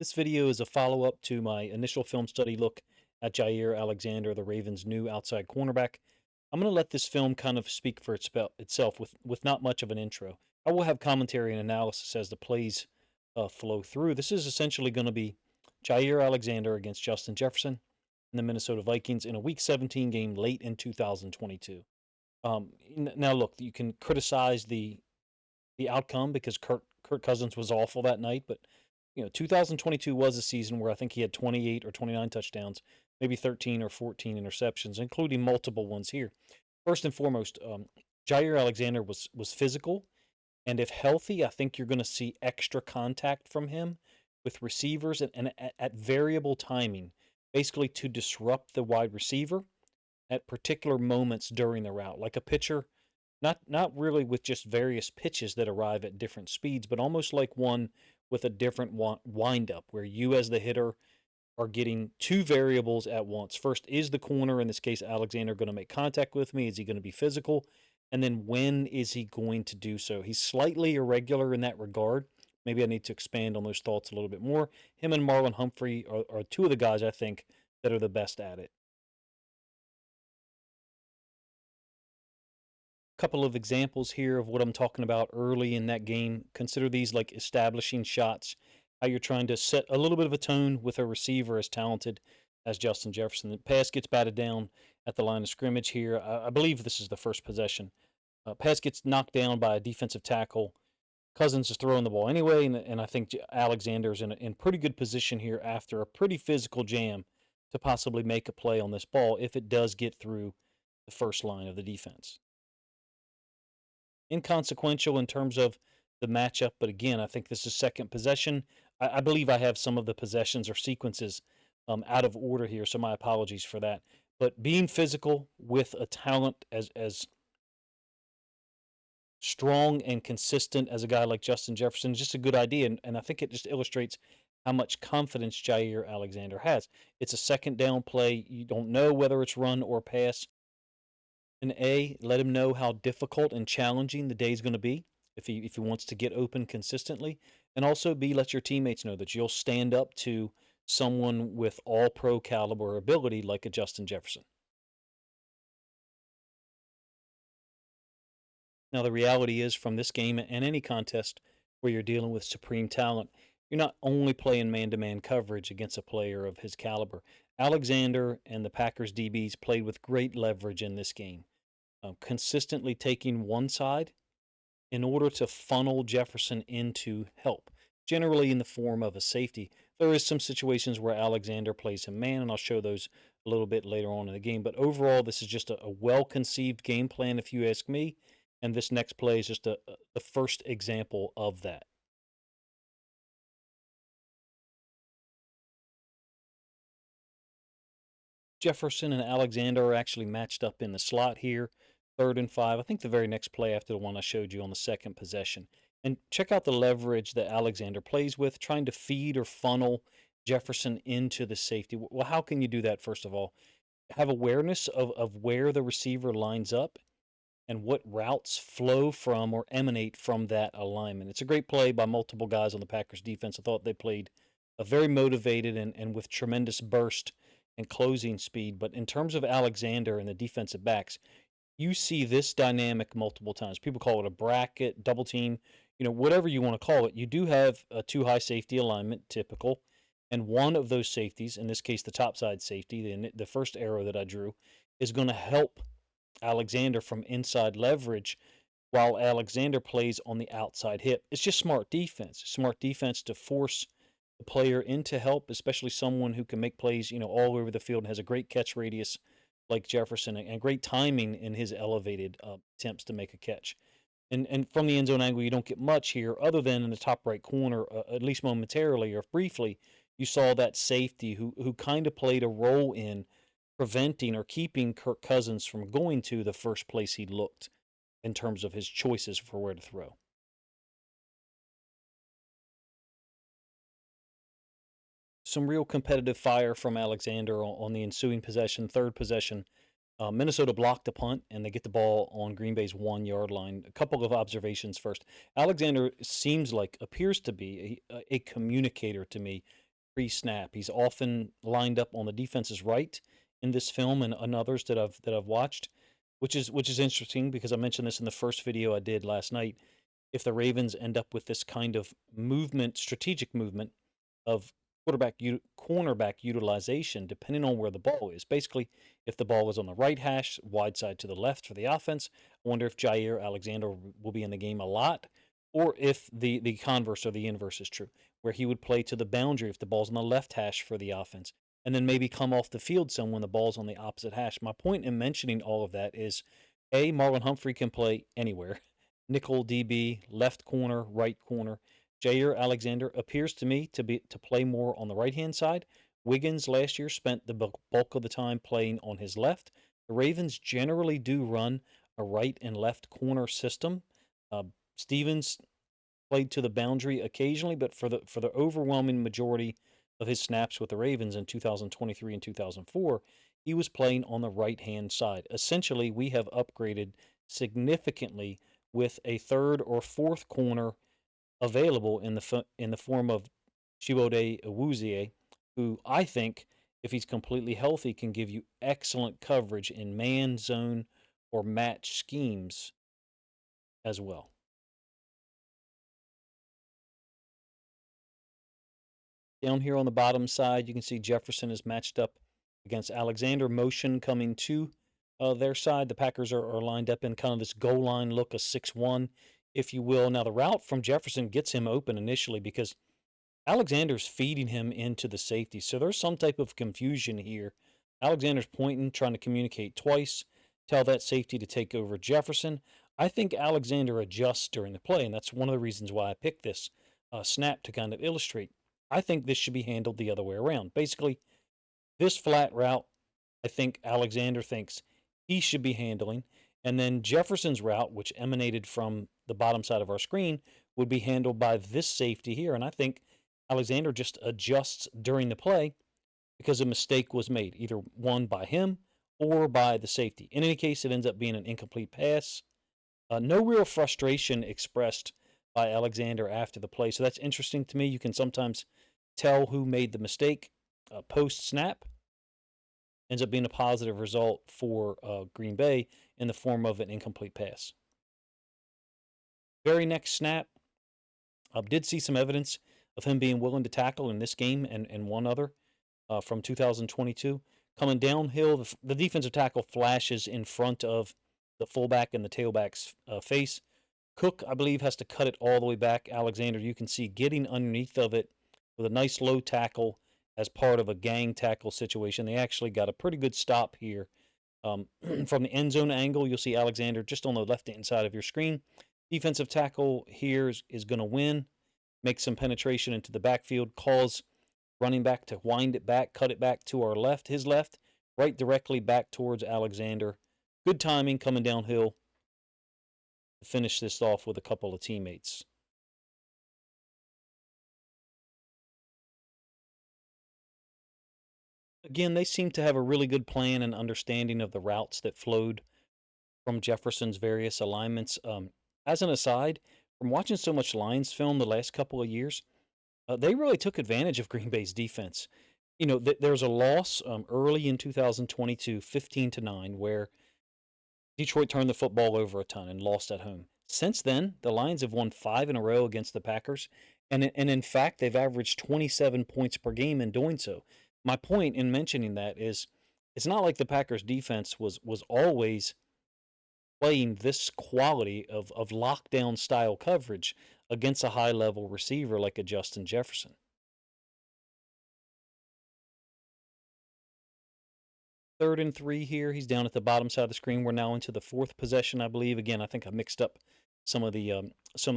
This video is a follow-up to my initial film study look at Jaire Alexander, the Ravens' new outside cornerback. I'm going to let this film kind of speak for itself with not much of an intro. I will have commentary and analysis as the plays flow through. This is essentially going to be Jaire Alexander against Justin Jefferson and the Minnesota Vikings in a Week 17 game late in 2022. Now, look, you can criticize the outcome because Kirk Cousins was awful that night, but 2022 was a season where I think he had 28 or 29 touchdowns, maybe 13 or 14 interceptions, including multiple ones here. First and foremost, Jaire Alexander was physical, and if healthy, I think you're going to see extra contact from him with receivers and at variable timing, basically to disrupt the wide receiver at particular moments during the route, like a pitcher, not really with just various pitches that arrive at different speeds, but almost like one with a different wind up, where you as the hitter are getting two variables at once. First, is the corner, in this case Alexander, going to make contact with me? Is he going to be physical? And then when is he going to do so? He's slightly irregular in that regard. Maybe I need to expand on those thoughts a little bit more. Him and Marlon Humphrey are two of the guys I think that are the best at it. Couple of examples here of what I'm talking about early in that game. Consider these like establishing shots, how you're trying to set a little bit of a tone with a receiver as talented as Justin Jefferson. The pass gets batted down at the line of scrimmage here. I believe this is the first possession. Pass gets knocked down by a defensive tackle. Cousins is throwing the ball anyway, and I think Alexander's in pretty good position here after a pretty physical jam to possibly make a play on this ball if it does get through the first line of the defense. Inconsequential in terms of the matchup, but again, I think this is second possession. I believe I have some of the possessions or sequences out of order here, so my apologies for that. But being physical with a talent as strong and consistent as a guy like Justin Jefferson is just a good idea, and I think it just illustrates how much confidence Jaire Alexander has. It's a second down play. You don't know whether it's run or pass. And A, let him know how difficult and challenging the day is going to be if he wants to get open consistently. And also B, let your teammates know that you'll stand up to someone with all pro caliber ability like a Justin Jefferson. Now the reality is from this game and any contest where you're dealing with supreme talent, you're not only playing man-to-man coverage against a player of his caliber. Alexander and the Packers DBs played with great leverage in this game, consistently taking one side in order to funnel Jefferson into help, generally in the form of a safety. There is some situations where Alexander plays him man, and I'll show those a little bit later on in the game. But overall, this is just a well-conceived game plan, if you ask me. And this next play is just the first example of that. Jefferson and Alexander are actually matched up in the slot here. 3rd and 5. I think the very next play after the one I showed you on the second possession. And check out the leverage that Alexander plays with, trying to feed or funnel Jefferson into the safety. Well, how can you do that, first of all? Have awareness of where the receiver lines up and what routes flow from or emanate from that alignment. It's a great play by multiple guys on the Packers defense. I thought they played a very motivated and with tremendous burst and closing speed. But in terms of Alexander and the defensive backs, you see this dynamic multiple times. People call it a bracket, double team, whatever you want to call it. You do have a too high safety alignment, typical. And one of those safeties, in this case, the topside safety, the first arrow that I drew, is going to help Alexander from inside leverage while Alexander plays on the outside hip. It's just smart defense. Smart defense to force the player into help, especially someone who can make plays, all over the field and has a great catch radius like Jefferson and great timing in his elevated attempts to make a catch. And from the end zone angle, you don't get much here other than in the top right corner, at least momentarily or briefly, you saw that safety who kind of played a role in preventing or keeping Kirk Cousins from going to the first place he looked in terms of his choices for where to throw. Some real competitive fire from Alexander on the ensuing possession, third possession. Minnesota blocked a punt, and they get the ball on Green Bay's 1 yard line. A couple of observations first. Alexander appears to be a communicator to me pre-snap. He's often lined up on the defense's right in this film and others that I've watched, which is interesting because I mentioned this in the first video I did last night. If the Ravens end up with this kind of movement, strategic movement of cornerback utilization, depending on where the ball is. Basically, if the ball is on the right hash, wide side to the left for the offense, I wonder if Jaire Alexander will be in the game a lot, or if the converse or the inverse is true, where he would play to the boundary if the ball's on the left hash for the offense, and then maybe come off the field some when the ball's on the opposite hash. My point in mentioning all of that is, A, Marlon Humphrey can play anywhere. Nickel DB, left corner, right corner. Jaire Alexander appears to me to play more on the right-hand side. Wiggins last year spent the bulk of the time playing on his left. The Ravens generally do run a right and left corner system. Stevens played to the boundary occasionally, but for the overwhelming majority of his snaps with the Ravens in 2023 and 2004, he was playing on the right-hand side. Essentially, we have upgraded significantly with a third or fourth corner available in the form of Chiwetel Ewuzie, who I think, if he's completely healthy, can give you excellent coverage in man, zone, or match schemes as well. Down here on the bottom side, you can see Jefferson is matched up against Alexander. Motion coming to their side. The Packers are lined up in kind of this goal line look, a 6-1, if you will. Now, the route from Jefferson gets him open initially because Alexander's feeding him into the safety. So there's some type of confusion here. Alexander's pointing, trying to communicate twice, tell that safety to take over Jefferson. I think Alexander adjusts during the play, and that's one of the reasons why I picked this snap to kind of illustrate. I think this should be handled the other way around. Basically, this flat route, I think Alexander thinks he should be handling. And then Jefferson's route, which emanated from the bottom side of our screen, would be handled by this safety here. And I think Alexander just adjusts during the play because a mistake was made, either one by him or by the safety. In any case, it ends up being an incomplete pass. No real frustration expressed by Alexander after the play. So that's interesting to me. You can sometimes tell who made the mistake post snap. Ends up being a positive result for Green Bay in the form of an incomplete pass. Very next snap, did see some evidence of him being willing to tackle in this game and one other from 2022. Coming downhill, the defensive tackle flashes in front of the fullback and the tailback's face. Cook, I believe, has to cut it all the way back. Alexander, you can see, getting underneath of it with a nice low tackle as part of a gang tackle situation. They actually got a pretty good stop here. From the end zone angle, you'll see Alexander just on the left-hand side of your screen. Defensive tackle here is going to win, make some penetration into the backfield, cause running back to wind it back, cut it back to our left, his left, right directly back towards Alexander. Good timing coming downhill to finish this off with a couple of teammates. Again, they seem to have a really good plan and understanding of the routes that flowed from Jefferson's various alignments. As an aside, from watching so much Lions film the last couple of years, they really took advantage of Green Bay's defense. You know, there's a loss early in 2022, 15-9, where Detroit turned the football over a ton and lost at home. Since then, the Lions have won 5 in a row against the Packers, and in fact, they've averaged 27 points per game in doing so. My point in mentioning that is, it's not like the Packers defense was always playing this quality of lockdown style coverage against a high level receiver like a Justin Jefferson. 3rd and 3 here. He's down at the bottom side of the screen. We're now into the 4th possession, I believe. Again, I think I mixed up some of the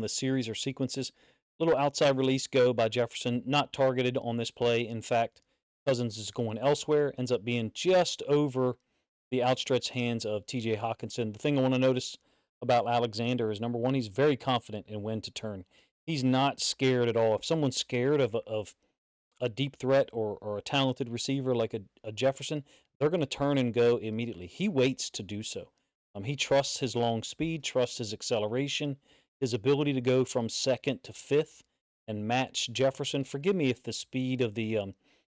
series or sequences. Little outside release go by Jefferson, not targeted on this play. In fact, Cousins is going elsewhere. Ends up being just over the outstretched hands of T.J. Hawkinson. The thing I want to notice about Alexander is, number one, he's very confident in when to turn. He's not scared at all. If someone's scared of a deep threat or a talented receiver like a Jefferson, they're going to turn and go immediately. He waits to do so. He trusts his long speed, trusts his acceleration, his ability to go from second to fifth and match Jefferson. Forgive me if the speed of the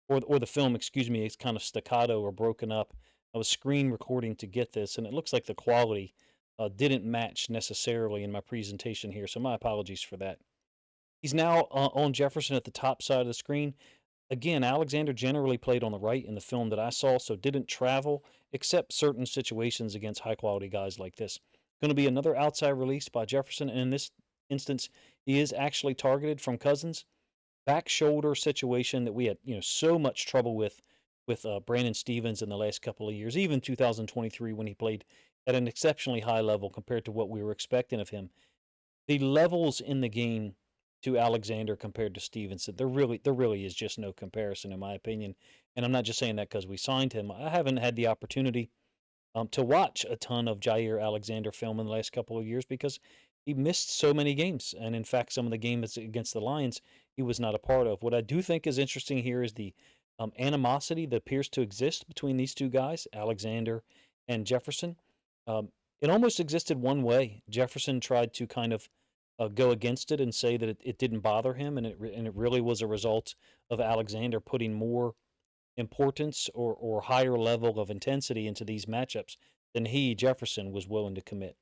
or the film, excuse me, is kind of staccato or broken up. I was screen recording to get this, and it looks like the quality didn't match necessarily in my presentation here, so my apologies for that. He's now on Jefferson at the top side of the screen. Again, Alexander generally played on the right in the film that I saw, so didn't travel except certain situations against high quality guys like this. Going to be another outside release by Jefferson, and in this instance, he is actually targeted from Cousins. Back shoulder situation that we had, so much trouble with Brandon Stevens in the last couple of years, even 2023 when he played at an exceptionally high level compared to what we were expecting of him. The levels in the game to Alexander compared to Stevenson, there really is just no comparison in my opinion. And I'm not just saying that because we signed him. I haven't had the opportunity to watch a ton of Jaire Alexander film in the last couple of years because he missed so many games. And in fact, some of the games against the Lions, he was not a part of. What I do think is interesting here is the animosity that appears to exist between these two guys, Alexander and Jefferson. It almost existed one way. Jefferson tried to kind of go against it and say that it didn't bother him, and it really was a result of Alexander putting more importance or higher level of intensity into these matchups than he, Jefferson, was willing to commit.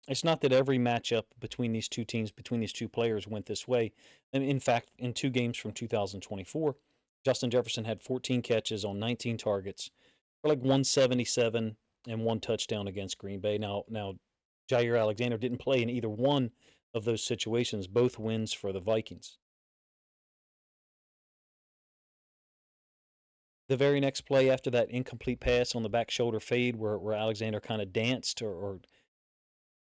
It's not that every matchup between these two teams, between these two players, went this way. And in fact, in two games from 2024, Justin Jefferson had 14 catches on 19 targets for like 177 and one touchdown against Green Bay. Now, Jaire Alexander didn't play in either one of those situations, both wins for the Vikings. The very next play after that incomplete pass on the back shoulder fade where Alexander kind of danced or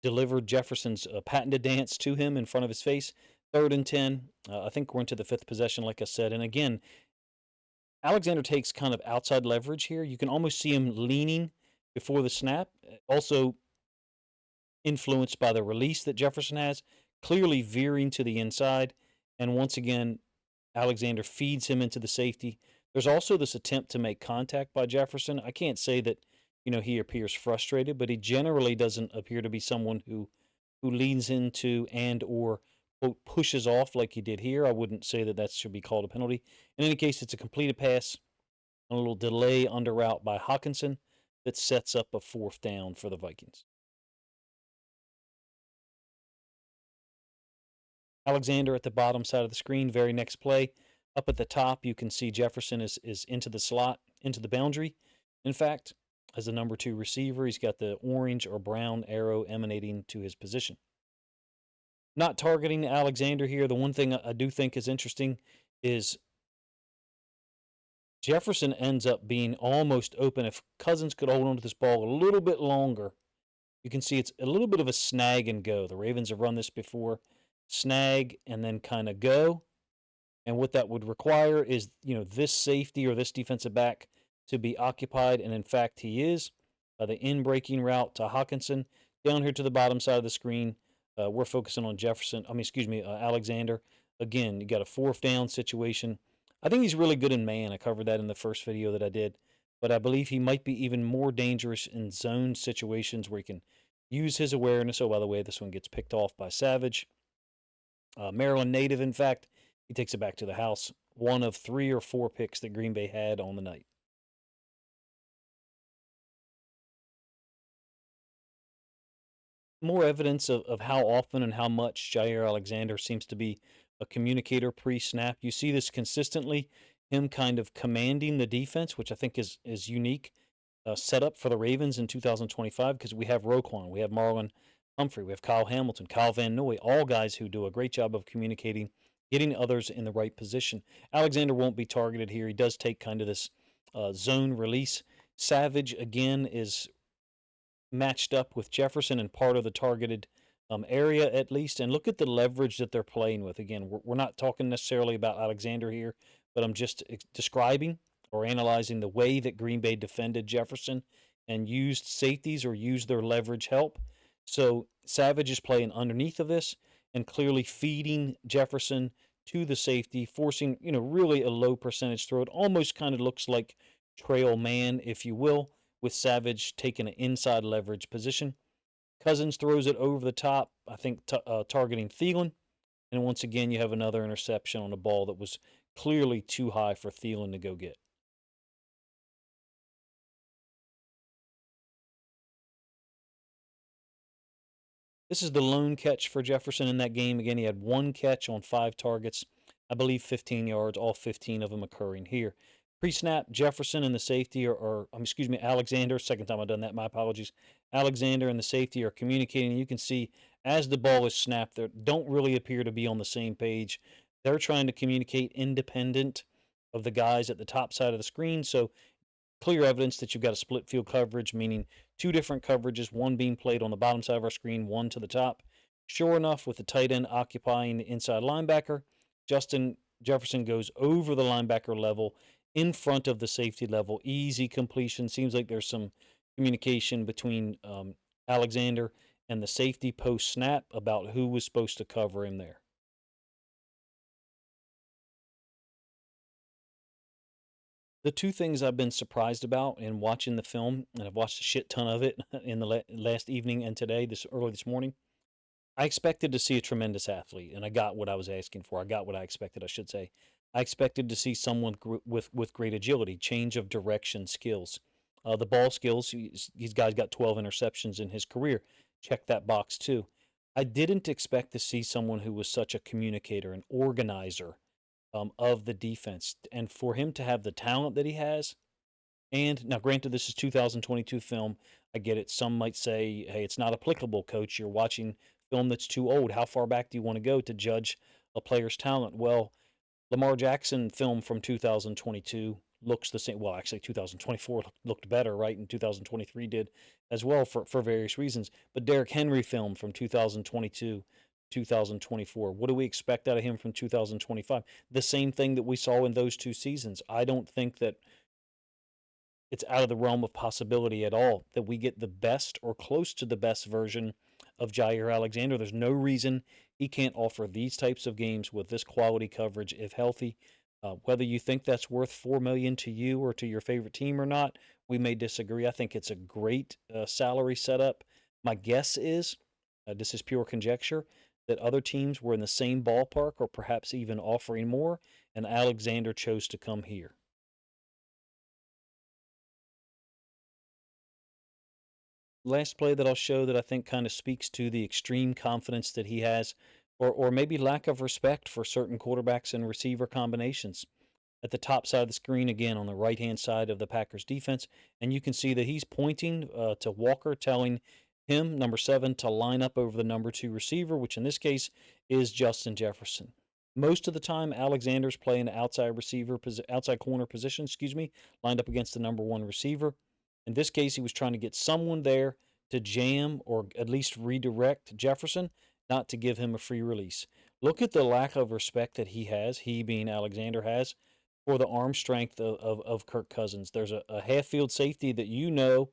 delivered Jefferson's patented dance to him in front of his face. 3rd and 10. I think we're into the 5th possession, like I said. And again, Alexander takes kind of outside leverage here. You can almost see him leaning before the snap. Also influenced by the release that Jefferson has, clearly veering to the inside. And once again, Alexander feeds him into the safety. There's also this attempt to make contact by Jefferson. I can't say that, he appears frustrated, but he generally doesn't appear to be someone who leans into and or quote pushes off like he did here. I wouldn't say that should be called a penalty. In any case, it's a completed pass, a little delay under route by Hawkinson that sets up a 4th down for the Vikings. Alexander at the bottom side of the screen, very next play. Up at the top, you can see Jefferson is into the slot, into the boundary. In fact, as the number 2 receiver, he's got the orange or brown arrow emanating to his position. Not targeting Alexander here. The one thing I do think is interesting is Jefferson ends up being almost open. If Cousins could hold on to this ball a little bit longer, you can see it's a little bit of a snag and go. The Ravens have run this before. Snag and then kind of go. And what that would require is, this safety or this defensive back to be occupied. And in fact, he is. The in-breaking route to Hawkinson. Down here to the bottom side of the screen, we're focusing on Alexander. Again, you got a 4th down situation. I think he's really good in man. I covered that in the first video that I did. But I believe he might be even more dangerous in zone situations where he can use his awareness. Oh, by the way, this one gets picked off by Savage. Maryland native, in fact. He takes it back to the house. One of 3 or 4 picks that Green Bay had on the night. More evidence of how often and how much Jaire Alexander seems to be a communicator pre-snap. You see this consistently, him kind of commanding the defense, which I think is unique setup for the Ravens in 2025 because we have Roquan, we have Marlon Humphrey, we have Kyle Hamilton, Kyle Van Noy, all guys who do a great job of communicating, getting others in the right position. Alexander won't be targeted here. He does take kind of this zone release. Savage, again, is matched up with Jefferson in part of the targeted area at least. And look at the leverage that they're playing with. Again, we're not talking necessarily about Alexander here, but I'm just describing or analyzing the way that Green Bay defended Jefferson and used safeties or used their leverage help. So Savage is playing underneath of this and clearly feeding Jefferson to the safety, forcing, really a low percentage throw. It almost kind of looks like trail man, if you will, with Savage taking an inside leverage position. Cousins throws it over the top, I think, targeting Thielen. And once again, you have another interception on a ball that was clearly too high for Thielen to go get. This is the lone catch for Jefferson in that game. Again, he had one catch on 5 targets, I believe 15 yards, all 15 of them occurring here. Pre-snap, Jefferson and the safety excuse me, Alexander. Second time I've done that. My apologies. Alexander and the safety are communicating. You can see as the ball is snapped, they don't really appear to be on the same page. They're trying to communicate independent of the guys at the top side of the screen. So clear evidence that you've got a split field coverage, meaning two different coverages, one being played on the bottom side of our screen, one to the top. Sure enough, with the tight end occupying the inside linebacker, Justin Jefferson goes over the linebacker level in front of the safety level. Easy completion. Seems like there's some communication between Alexander and the safety post snap about who was supposed to cover him there. The two things I've been surprised about in watching the film, and I've watched a shit ton of it in the last evening and today, early this morning. I expected to see a tremendous athlete, and I got what I was asking for. I got what I expected, I should say. I expected to see someone with great agility, change of direction skills. The ball skills, these guys got 12 interceptions in his career. Check that box too. I didn't expect to see someone who was such a communicator, an organizer of the defense. And for him to have the talent that he has, and now, granted, this is 2022 film. I get it. Some might say, hey, it's not applicable, coach. You're watching film that's too old. How far back do you want to go to judge a player's talent? Well, Lamar Jackson film from 2022 looks the same. Well, actually, 2024 looked better, right? And 2023 did as well for various reasons. But Derrick Henry film from 2022, 2024. What do we expect out of him from 2025? The same thing that we saw in those 2 seasons. I don't think that it's out of the realm of possibility at all that we get the best or close to the best version of Jaire Alexander. There's no reason he can't offer these types of games with this quality coverage if healthy. Whether you think that's worth $4 million to you or to your favorite team or not, we may disagree. I think it's a great salary setup. My guess is, this is pure conjecture, that other teams were in the same ballpark or perhaps even offering more, and Alexander chose to come here. Last play that I'll show that I think kind of speaks to the extreme confidence that he has, or maybe lack of respect for certain quarterbacks and receiver combinations. At the top side of the screen, again on the right hand side of the Packers defense, and you can see that he's pointing to Walker, telling him, number 7, to line up over the number 2 receiver, which in this case is Justin Jefferson. Most of the time, Alexander's playing outside corner position, lined up against the number 1 receiver. In this case, he was trying to get someone there to jam or at least redirect Jefferson, not to give him a free release. Look at the lack of respect that he being Alexander, has for the arm strength of Kirk Cousins. There's a half field safety that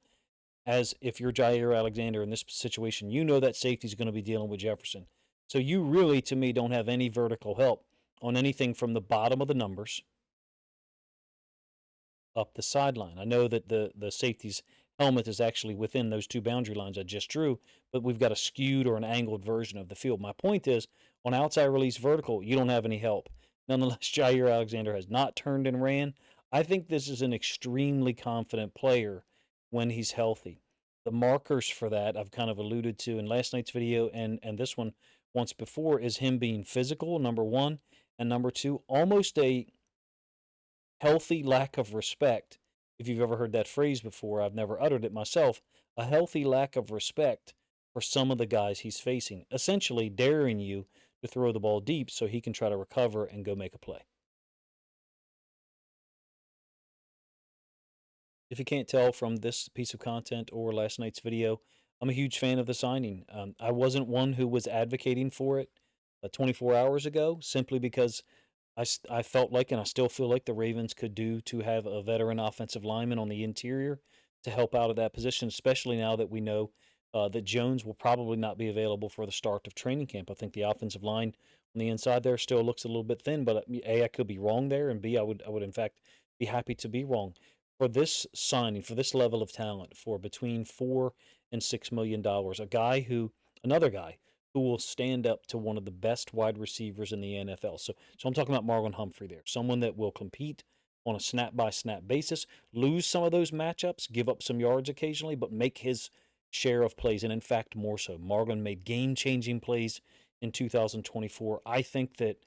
as if you're Jaire Alexander in this situation, that safety is going to be dealing with Jefferson. So you really, to me, don't have any vertical help on anything from the bottom of the numbers up the sideline. I know that the safety's helmet is actually within those 2 boundary lines I just drew, but we've got a skewed or an angled version of the field. My point is, on outside release vertical, you don't have any help. Nonetheless, Jaire Alexander has not turned and ran. I think this is an extremely confident player when he's healthy. The markers for that I've kind of alluded to in last night's video and this one once before is him being physical, number 1, and number 2, almost a healthy lack of respect. If you've ever heard that phrase before, I've never uttered it myself. A healthy lack of respect for some of the guys he's facing, essentially daring you to throw the ball deep so he can try to recover and go make a play. If you can't tell from this piece of content or last night's video, I'm a huge fan of the signing. I wasn't one who was advocating for it 24 hours ago, simply because I felt like, and I still feel like, the Ravens could do to have a veteran offensive lineman on the interior to help out at that position, especially now that we know that Jones will probably not be available for the start of training camp. I think the offensive line on the inside there still looks a little bit thin, but A, I could be wrong there, and B, I would in fact be happy to be wrong. For this signing, for this level of talent, for between 4 and $6 million. Another guy who will stand up to one of the best wide receivers in the NFL. So I'm talking about Marlon Humphrey there, someone that will compete on a snap by snap basis, lose some of those matchups, give up some yards occasionally, but make his share of plays. And in fact, more so. Marlon made game changing plays in 2024. I think that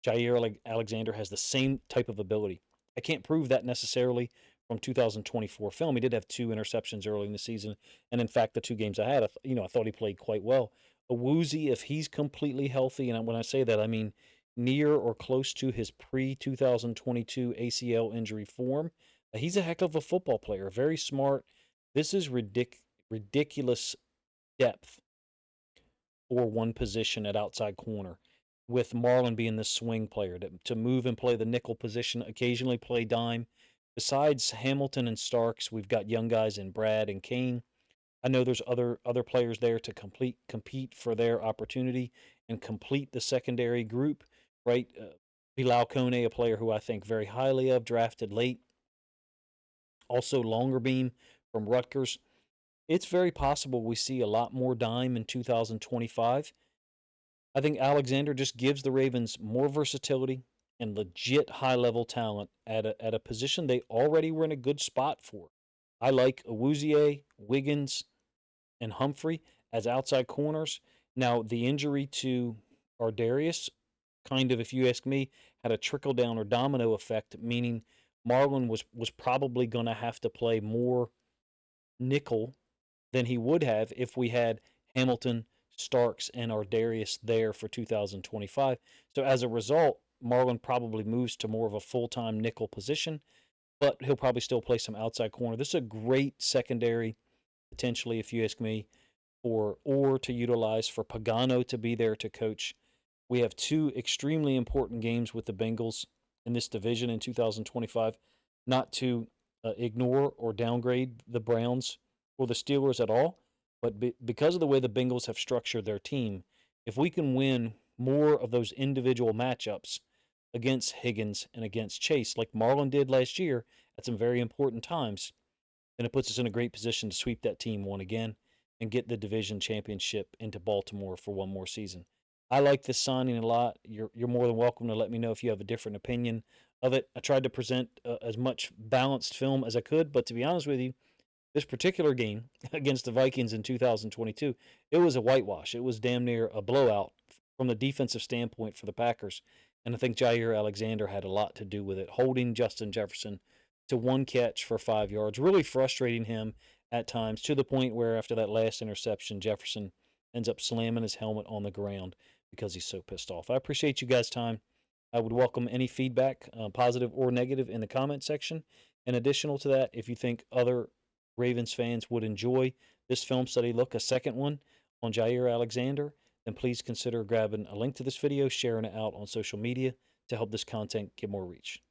Jaire Alexander has the same type of ability. I can't prove that necessarily from 2024 film. He did have 2 interceptions early in the season, and in fact, the 2 games I had, I thought he played quite well. Woozy, if he's completely healthy, and when I say that, I mean near or close to his pre-2022 ACL injury form, he's a heck of a football player, very smart. This is ridiculous depth for one position at outside corner, with Marlon being the swing player to move and play the nickel position, occasionally play dime. Besides Hamilton and Starks, we've got young guys in Brad and Kane. I know there's other players there to compete for their opportunity and complete the secondary group, right? Bilal Kone, a player who I think very highly of, drafted late. Also Longer Beam from Rutgers. It's very possible we see a lot more dime in 2025. I think Alexander just gives the Ravens more versatility and legit high level talent at a position they already were in a good spot for. I like Awuzie, Wiggins, and Humphrey as outside corners. Now, the injury to Ardarius kind of, if you ask me, had a trickle down or domino effect, meaning Marlon was probably going to have to play more nickel than he would have if we had Hamilton, Starks, and Ardarius there for 2025. So as a result, Marlon probably moves to more of a full-time nickel position, but he'll probably still play some outside corner. This is a great secondary, potentially, if you ask me, or to utilize for Pagano to be there to coach. We have 2 extremely important games with the Bengals in this division in 2025. Not to ignore or downgrade the Browns or the Steelers at all, but because of the way the Bengals have structured their team, if we can win more of those individual matchups against Higgins and against Chase, like Marlon did last year at some very important times, then it puts us in a great position to sweep that team one again and get the division championship into Baltimore for one more season. I like this signing a lot. You're more than welcome to let me know if you have a different opinion of it. I tried to present as much balanced film as I could, but to be honest with you, this particular game against the Vikings in 2022, it was a whitewash. It was damn near a blowout from the defensive standpoint for the Packers. And I think Jaire Alexander had a lot to do with it, holding Justin Jefferson to 1 catch for 5 yards, really frustrating him at times to the point where after that last interception, Jefferson ends up slamming his helmet on the ground because he's so pissed off. I appreciate you guys' time. I would welcome any feedback, positive or negative, in the comment section. And additional to that, if you think other Ravens fans would enjoy this film study look, a second one on Jaire Alexander, then please consider grabbing a link to this video, sharing it out on social media to help this content get more reach.